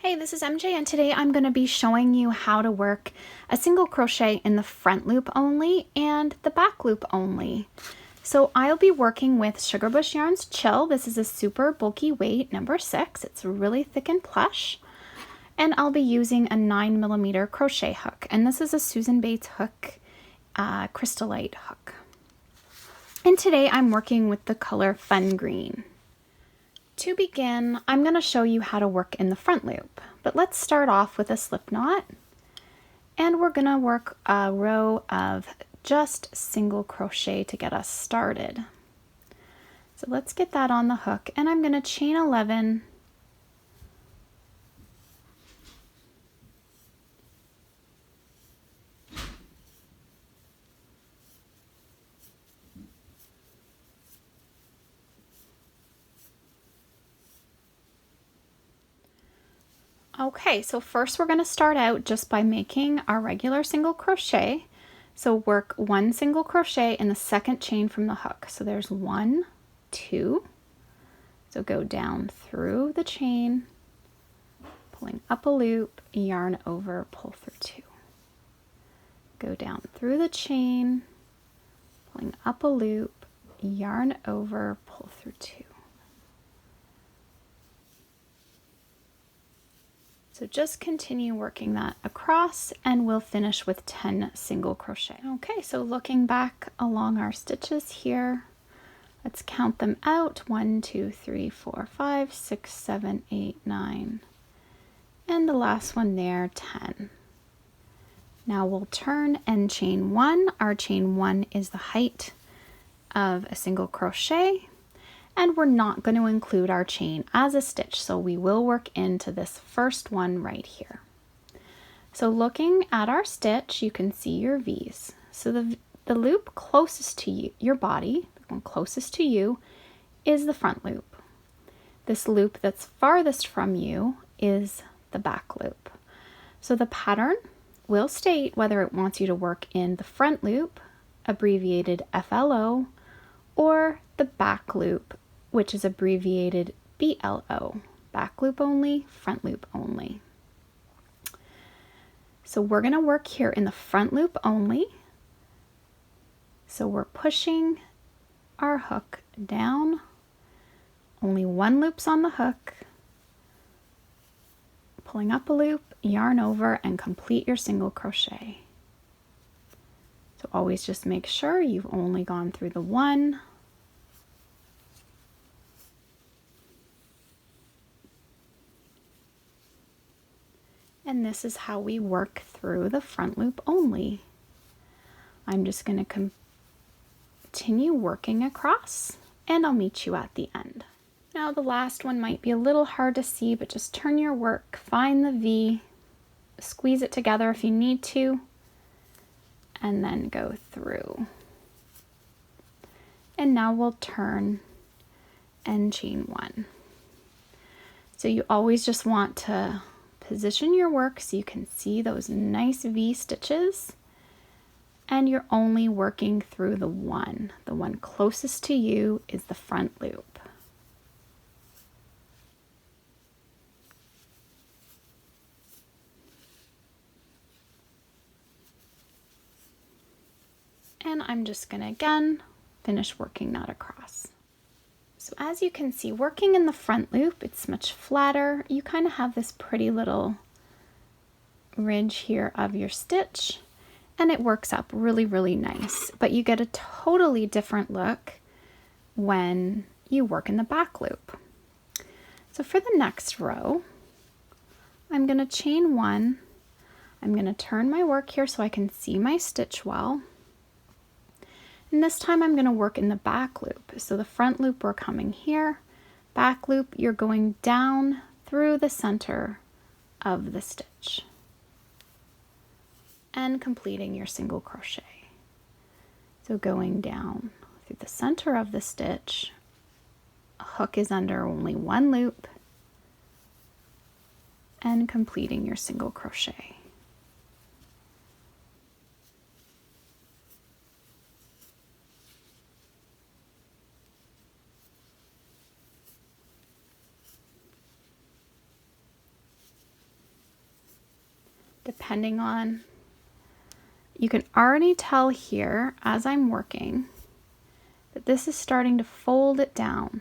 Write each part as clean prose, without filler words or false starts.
Hey, this is MJ and today I'm going to be showing you how to work a single crochet in the front loop only and the back loop only. So I'll be working with Sugar Bush Yarns Chill. This is a super bulky weight, number 6. It's really thick and plush. And I'll be using a 9mm crochet hook. And this is a Susan Bates hook, Crystallite hook. And today I'm working with the color Fun Green. To begin, I'm going to show you how to work in the front loop, but let's start off with a slip knot, and we're going to work a row of just single crochet to get us started. So let's get that on the hook, and I'm going to chain 11, Okay, so first we're going to start out just by making our regular single crochet. So work 1 single crochet in the second chain from the hook. So there's 1, 2. So go down through the chain, pulling up a loop, yarn over, pull through 2. Go down through the chain, pulling up a loop, yarn over, pull through 2. So just continue working that across and we'll finish with 10 single crochet. Okay, so looking back along our stitches here, let's count them out. 1, 2, 3, 4, 5, 6, 7, 8, 9. And the last one there, 10. Now we'll turn and chain 1. Our chain 1 is the height of a single crochet. And we're not going to include our chain as a stitch, so we will work into this first one right here. So looking at our stitch, you can see your V's. So the loop closest to you, your body, the one closest to you, is the front loop. This loop that's farthest from you is the back loop. So the pattern will state whether it wants you to work in the front loop, abbreviated FLO, or the back loop, which is abbreviated BLO, back loop only, front loop only. So we're going to work here in the front loop only. So we're pushing our hook down, only 1 loop's on the hook, pulling up a loop, yarn over, and complete your single crochet. So always just make sure you've only gone through the 1, and this is how we work through the front loop only. I'm just going to continue working across, and I'll meet you at the end. Now the last one might be a little hard to see, but just turn your work, find the V, squeeze it together if you need to, and then go through. And now we'll turn and chain 1. So you always just want to position your work so you can see those nice V stitches, and you're only working through the 1. The one closest to you is the front loop. And I'm just going to again finish working that across. So as you can see, working in the front loop, it's much flatter. You kind of have this pretty little ridge here of your stitch, and it works up really, really nice. But you get a totally different look when you work in the back loop. So for the next row, I'm going to chain 1. I'm going to turn my work here so I can see my stitch well. And this time I'm going to work in the back loop. So the front loop, we're coming here. Back loop, you're going down through the center of the stitch and completing your single crochet. So going down through the center of the stitch, a hook is under only 1 loop, and completing your single crochet. depending on, you can already tell here as I'm working that this is starting to fold it down.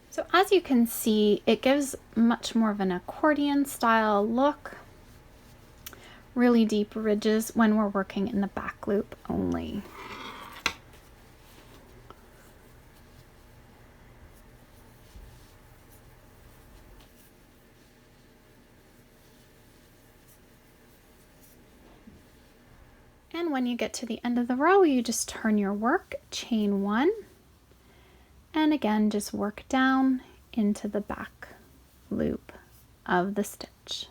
So as you can see, it gives much more of an accordion style look, really deep ridges when we're working in the back loop only. And when you get to the end of the row, you just turn your work, chain 1, and again just work down into the back loop of the stitch.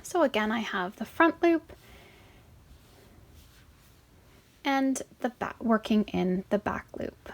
So again, I have the front loop and the back, working in the back loop.